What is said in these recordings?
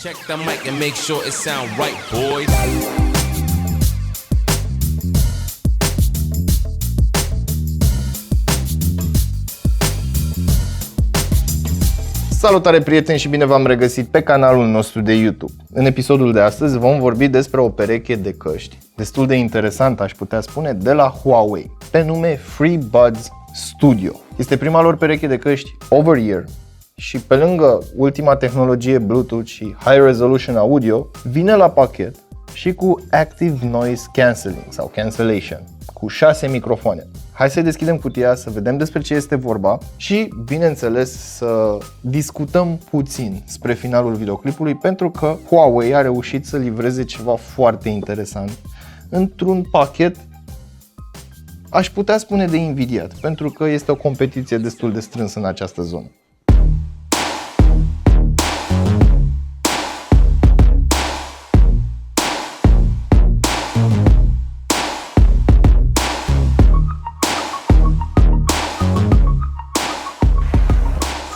Check the mic and make sure it sound right, boys. Salutare prieteni și bine v-am regăsit pe canalul nostru de YouTube. În episodul de astăzi vom vorbi despre o pereche de căști, destul de interesant aș putea spune, de la Huawei, pe nume FreeBuds Studio. Este prima lor pereche de căști over-ear și pe lângă ultima tehnologie Bluetooth și High Resolution Audio, vine la pachet și cu Active Noise Cancelling sau Cancellation, cu 6 microfoane. Hai să deschidem cutia, să vedem despre ce este vorba și, bineînțeles, să discutăm puțin spre finalul videoclipului, pentru că Huawei a reușit să livreze ceva foarte interesant într-un pachet, aș putea spune, de invidiat, pentru că este o competiție destul de strânsă în această zonă.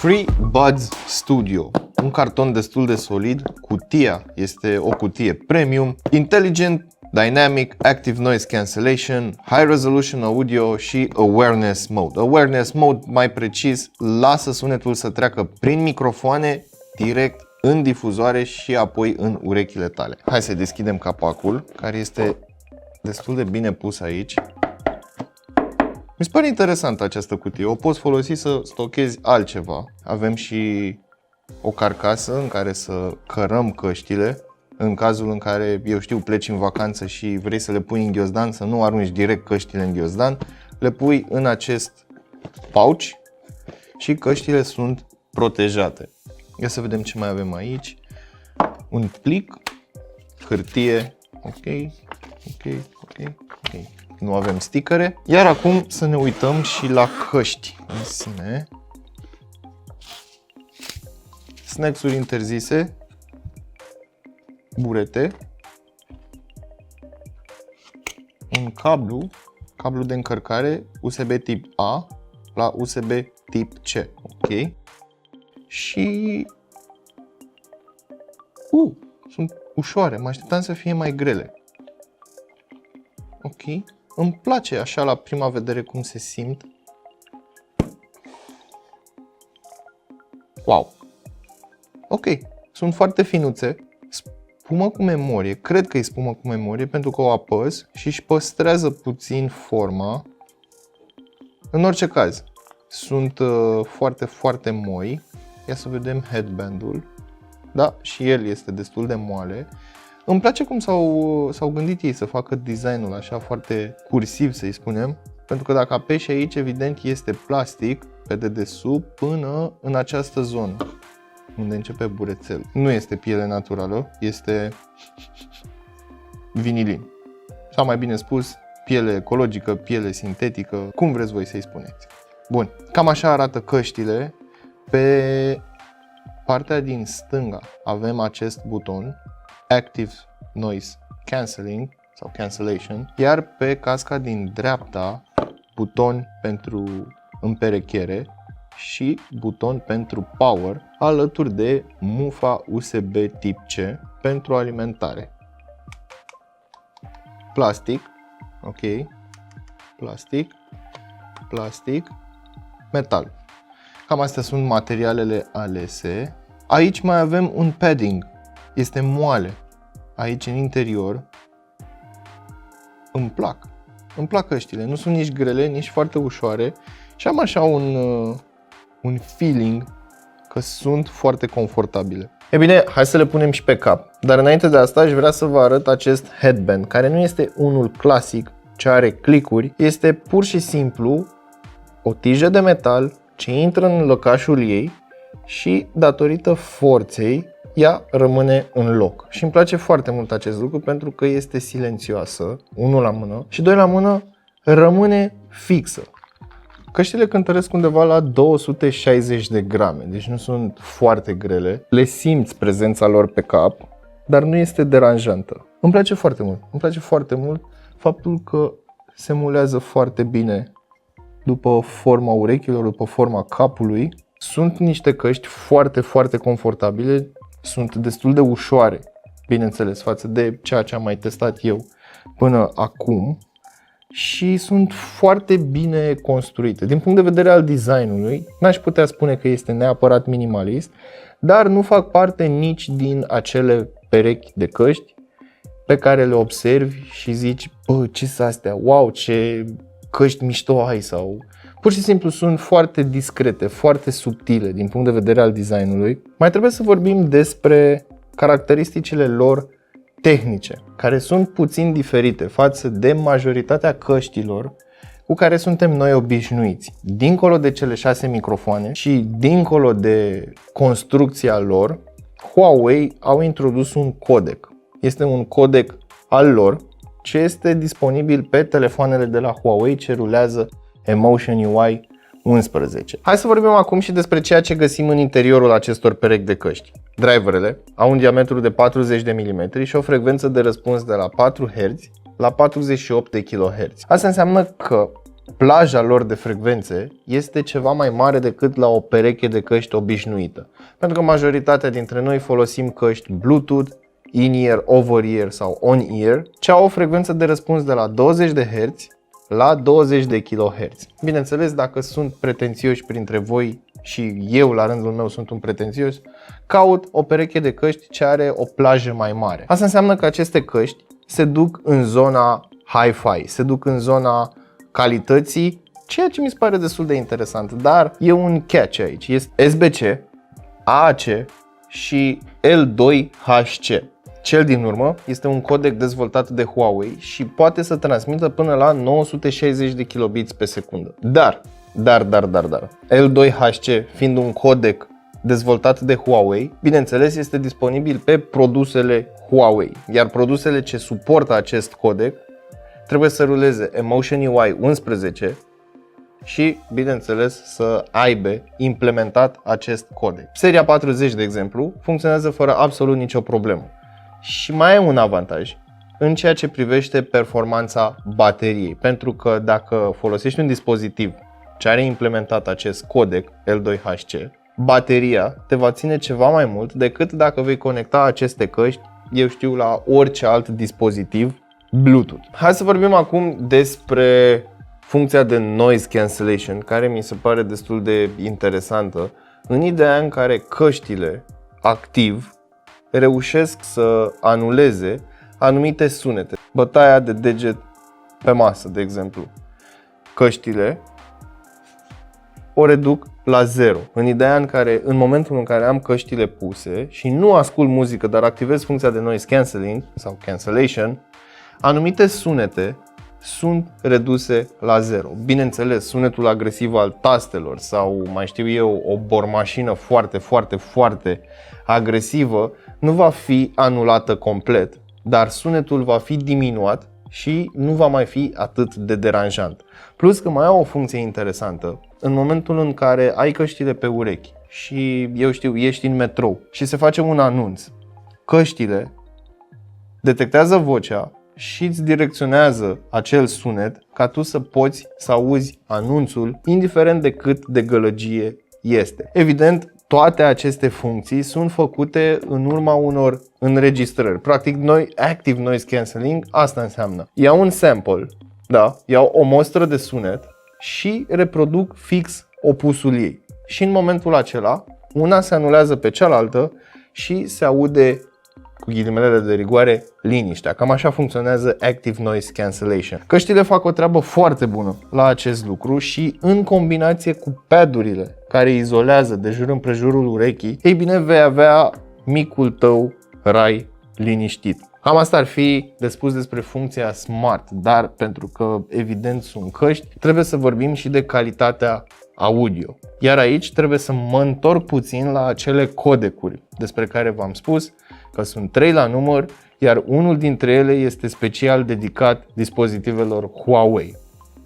FreeBuds Studio, un carton destul de solid, cutia este o cutie premium, Intelligent Dynamic Active Noise Cancellation, High Resolution Audio și Awareness Mode. Awareness Mode, mai precis, lasă sunetul să treacă prin microfoane direct în difuzoare și apoi în urechile tale. Hai să deschidem capacul, care este destul de bine pus aici. Mi se pare interesantă această cutie, o poți folosi să stochezi altceva. Avem și o carcasă în care să cărăm căștile, în cazul în care, eu știu, pleci în vacanță și vrei să le pui în ghiozdan, să nu arunci direct căștile în ghiozdan, le pui în acest pouch și căștile sunt protejate. Ia să vedem ce mai avem aici. Un plic, hârtie, ok. Nu avem stickere. Iar acum să ne uităm și la căști în sine. Snacks-uri interzise, burete, un cablu de încărcare USB tip A la USB tip C, ok? Și sunt ușoare, mă așteptam să fie mai grele. Ok. Îmi place așa la prima vedere cum se simt. Wow! Ok, sunt foarte finuțe. Spumă cu memorie, cred că e spumă cu memorie pentru că o apăs și își păstrează puțin forma. În orice caz, sunt foarte moi. Ia să vedem headband-ul. Da, și el este destul de moale. Îmi place cum s-au gândit ei să facă designul așa foarte cursiv, să-i spunem, pentru că dacă apeși aici, evident, este plastic pe dedesubt până în această zonă, unde începe burețelul. Nu este piele naturală, este vinilin. Sau mai bine spus, piele ecologică, piele sintetică, cum vreți voi să-i spuneți. Bun, cam așa arată căștile. Pe partea din stânga avem acest buton, Active Noise Cancelling sau Cancellation, iar pe casca din dreapta, buton pentru împerechiere și buton pentru power, alături de mufa USB tip C pentru alimentare. Plastic, ok, plastic, metal. Cam astea sunt materialele alese. Aici mai avem un padding, este moale. Aici în interior îmi plac căștile, nu sunt nici grele, nici foarte ușoare și am așa un feeling că sunt foarte confortabile. E bine, hai să le punem și pe cap, dar înainte de asta aș vrea să vă arăt acest headband, care nu este unul clasic ce are clicuri, este pur și simplu o tijă de metal ce intră în lăcașul ei și datorită forței ea rămâne în loc. Și îmi place foarte mult acest lucru pentru că este silențioasă, unul la mână, și doi la mână rămâne fixă. Căștile cântăresc undeva la 260 de grame, deci nu sunt foarte grele. Le simți prezența lor pe cap, dar nu este deranjantă. Îmi place foarte mult faptul că se mulează foarte bine după forma urechilor, după forma capului. Sunt niște căști foarte confortabile. sunt destul de ușoare, bineînțeles, față de ceea ce am mai testat eu până acum și sunt foarte bine construite. Din punct de vedere al designului, n-aș putea spune că este neapărat minimalist, dar nu fac parte nici din acele perechi de căști pe care le observi și zici, bă, ce sunt astea, wow, ce căști mișto ai, sau pur și simplu sunt foarte discrete, foarte subtile din punct de vedere al designului. Mai trebuie să vorbim despre caracteristicile lor tehnice, care sunt puțin diferite față de majoritatea căștilor cu care suntem noi obișnuiți. Dincolo de cele 6 microfoane și dincolo de construcția lor, Huawei au introdus un codec. Este un codec al lor ce este disponibil pe telefoanele de la Huawei ce rulează Emotion UI 11. Hai să vorbim acum și despre ceea ce găsim în interiorul acestor perechi de căști. Driverele au un diametru de 40 de mm și o frecvență de răspuns de la 4 Hz la 48 de kHz. Asta înseamnă că plaja lor de frecvențe este ceva mai mare decât la o pereche de căști obișnuită. Pentru că majoritatea dintre noi folosim căști Bluetooth, in-ear, over-ear sau on-ear, ce au o frecvență de răspuns de la 20 de Hz la 20 de kHz. Bineînțeles, dacă sunt pretențioși printre voi și eu la rândul meu sunt un pretențios, caut o pereche de căști ce are o plajă mai mare. Asta înseamnă că aceste căști se duc în zona hi-fi, se duc în zona calității, ceea ce mi se pare destul de interesant, dar e un catch aici. Este SBC, AAC și L2HC. Cel din urmă este un codec dezvoltat de Huawei și poate să transmită până la 960 de kilobits pe secundă. Dar, L2HC fiind un codec dezvoltat de Huawei, bineînțeles este disponibil pe produsele Huawei, iar produsele ce suportă acest codec trebuie să ruleze Emotion UI 11 și, bineînțeles, să aibă implementat acest codec. Seria 40, de exemplu, funcționează fără absolut nicio problemă. Și mai e un avantaj în ceea ce privește performanța bateriei, pentru că dacă folosești un dispozitiv ce are implementat acest codec L2HC, bateria te va ține ceva mai mult decât dacă vei conecta aceste căști, eu știu, la orice alt dispozitiv Bluetooth. Hai să vorbim acum despre funcția de noise cancellation, care mi se pare destul de interesantă, în ideea în care căștile activ reușesc să anuleze anumite sunete. Bătaia de deget pe masă, de exemplu. Căștile o reduc la 0. În ideea în care, în momentul în care am căștile puse și nu ascult muzică, dar activez funcția de noise cancelling sau cancellation, anumite sunete sunt reduse la 0. Bineînțeles, sunetul agresiv al tastelor sau, mai știu eu, o bormașină foarte agresivă nu va fi anulată complet, dar sunetul va fi diminuat și nu va mai fi atât de deranjant. Plus că mai au o funcție interesantă. În momentul în care ai căștile pe urechi și, eu știu, ești în metrou și se face un anunț, căștile detectează vocea și îți direcționează acel sunet ca tu să poți să auzi anunțul, indiferent de cât de gălăgie este. Evident, toate aceste funcții sunt făcute în urma unor înregistrări. Practic, Active Noise Cancelling asta înseamnă. Iau un sample, da, iau o mostră de sunet și reproduc fix opusul ei. Și în momentul acela, una se anulează pe cealaltă și se aude, cu ghilimelele de rigoare, liniștea. Cam așa funcționează Active Noise Cancellation. Căștile fac o treabă foarte bună la acest lucru și în combinație cu padurile care izolează de jur împrejurul urechii, ei bine, vei avea micul tău rai liniștit. Cam asta ar fi de spus despre funcția Smart, dar pentru că evident sunt căști, trebuie să vorbim și de calitatea audio. Iar aici trebuie să mă întorc puțin la acele codecuri despre care v-am spus că sunt 3 la număr, iar unul dintre ele este special dedicat dispozitivelor Huawei.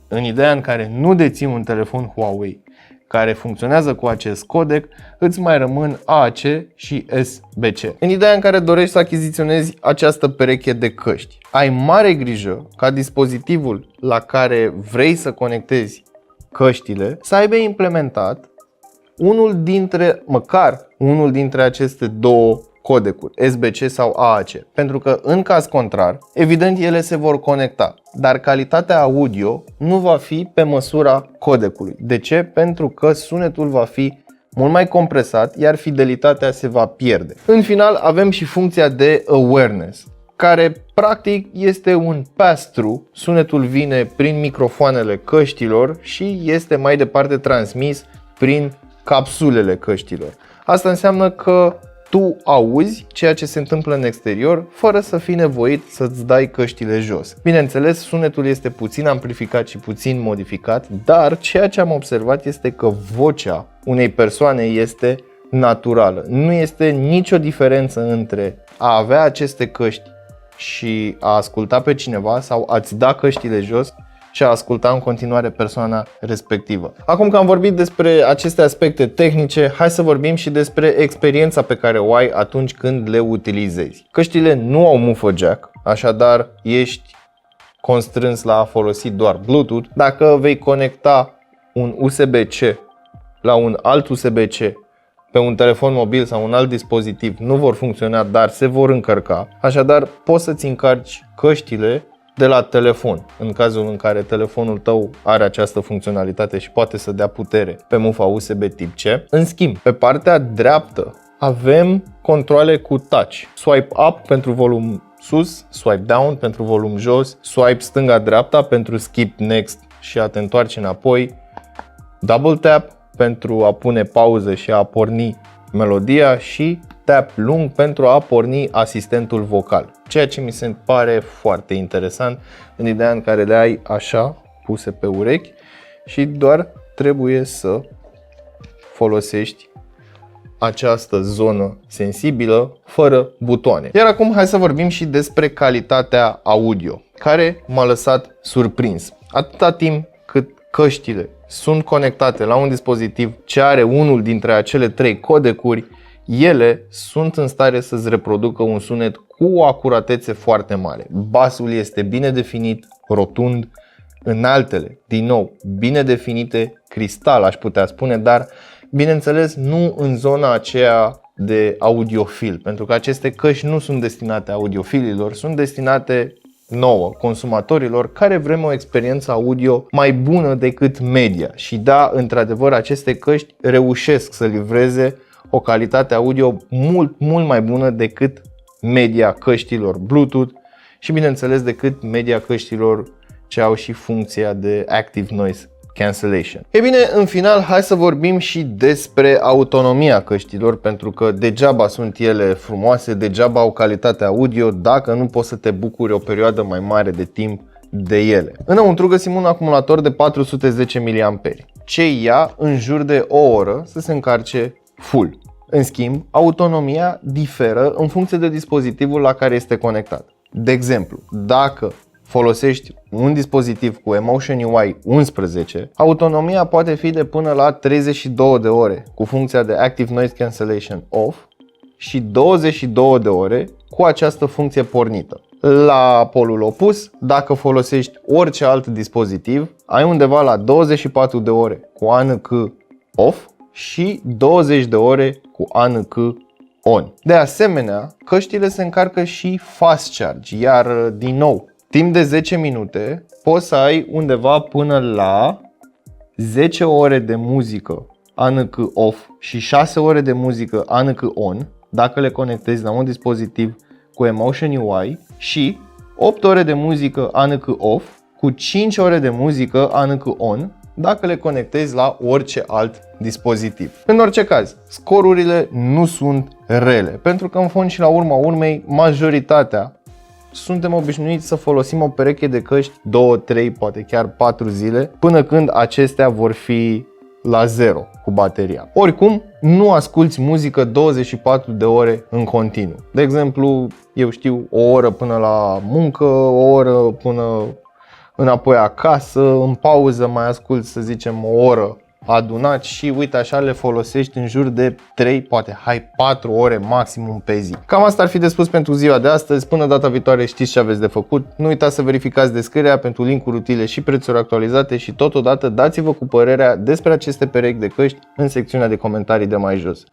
În ideea în care nu deții un telefon Huawei care funcționează cu acest codec, îți mai rămân AAC și SBC. În ideea în care dorești să achiziționezi această pereche de căști, ai mare grijă ca dispozitivul la care vrei să conectezi căștile să aibă implementat măcar unul dintre aceste două codecuri, SBC sau AAC, pentru că în caz contrar, evident ele se vor conecta, dar calitatea audio nu va fi pe măsura codecului. De ce? Pentru că sunetul va fi mult mai compresat, iar fidelitatea se va pierde. În final avem și funcția de awareness, care practic este un pass-through. Sunetul vine prin microfoanele căștilor și este mai departe transmis prin capsulele căștilor. Asta înseamnă că tu auzi ceea ce se întâmplă în exterior fără să fii nevoit să-ți dai căștile jos. Bineînțeles, sunetul este puțin amplificat și puțin modificat, dar ceea ce am observat este că vocea unei persoane este naturală. Nu este nicio diferență între a avea aceste căști și a asculta pe cineva sau a-ți da căștile jos și a asculta în continuare persoana respectivă. Acum că am vorbit despre aceste aspecte tehnice, hai să vorbim și despre experiența pe care o ai atunci când le utilizezi. Căștile nu au mufă jack, așadar ești constrâns la a folosi doar Bluetooth. Dacă vei conecta un USB-C la un alt USB-C pe un telefon mobil sau un alt dispozitiv, nu vor funcționa, dar se vor încărca. Așadar, poți să-ți încarci căștile de la telefon, în cazul în care telefonul tău are această funcționalitate și poate să dea putere pe mufa USB tip C. În schimb, pe partea dreaptă avem controle cu touch. Swipe up pentru volum sus, swipe down pentru volum jos, swipe stânga-dreapta pentru skip next și a te întoarce înapoi, double tap pentru a pune pauză și a porni melodia și tap lung pentru a porni asistentul vocal. Ceea ce mi se pare foarte interesant în ideea în care le ai așa puse pe urechi și doar trebuie să folosești această zonă sensibilă fără butoane. Iar acum hai să vorbim și despre calitatea audio, care m-a lăsat surprins. Atâta timp cât căștile sunt conectate la un dispozitiv ce are unul dintre acele 3 codecuri, ele sunt în stare să-ți reproducă un sunet cu o acuratețe foarte mare. Basul este bine definit, rotund, înaltele, din nou, bine definite, cristal aș putea spune, dar bineînțeles nu în zona aceea de audiofil, pentru că aceste căști nu sunt destinate audiofililor, sunt destinate nouă, consumatorilor care vrem o experiență audio mai bună decât media. Și da, într-adevăr, aceste căști reușesc să livreze o calitate audio mult mai bună decât media căștilor Bluetooth și bineînțeles decât media căștilor ce au și funcția de Active Noise Cancellation. Ei bine, în final, hai să vorbim și despre autonomia căștilor, pentru că degeaba sunt ele frumoase, degeaba au calitate audio dacă nu poți să te bucuri o perioadă mai mare de timp de ele. Înăuntru găsim un acumulator de 410 mAh, ce ia în jur de o oră să se încarce full. În schimb, autonomia diferă în funcție de dispozitivul la care este conectat. De exemplu, dacă folosești un dispozitiv cu Emotion UI 11, autonomia poate fi de până la 32 de ore cu funcția de Active Noise Cancellation off și 22 de ore cu această funcție pornită. La polul opus, dacă folosești orice alt dispozitiv, ai undeva la 24 de ore cu ANC off și 20 de ore cu ANC on. De asemenea, căștile se încarcă și fast charge, iar din nou, timp de 10 minute poți să ai undeva până la 10 ore de muzică ANC off și 6 ore de muzică ANC on dacă le conectezi la un dispozitiv cu Emotion UI și 8 ore de muzică ANC off cu 5 ore de muzică ANC on dacă le conectezi la orice alt dispozitiv. În orice caz, scorurile nu sunt rele, pentru că în fond și la urma urmei majoritatea suntem obișnuiți să folosim o pereche de căști 2, 3, poate chiar 4 zile până când acestea vor fi la zero cu bateria. Oricum, nu asculți muzică 24 de ore în continuu. De exemplu, eu știu, o oră până la muncă, o oră până înapoi acasă, în pauză mai asculți, să zicem, o oră adunat și uite așa le folosești în jur de 3, poate 4 ore maximum pe zi. Cam asta ar fi de spus pentru ziua de astăzi. Până data viitoare știți ce aveți de făcut. Nu uitați să verificați descrierea pentru linkuri utile și prețuri actualizate și totodată dați-vă cu părerea despre aceste perechi de căști în secțiunea de comentarii de mai jos.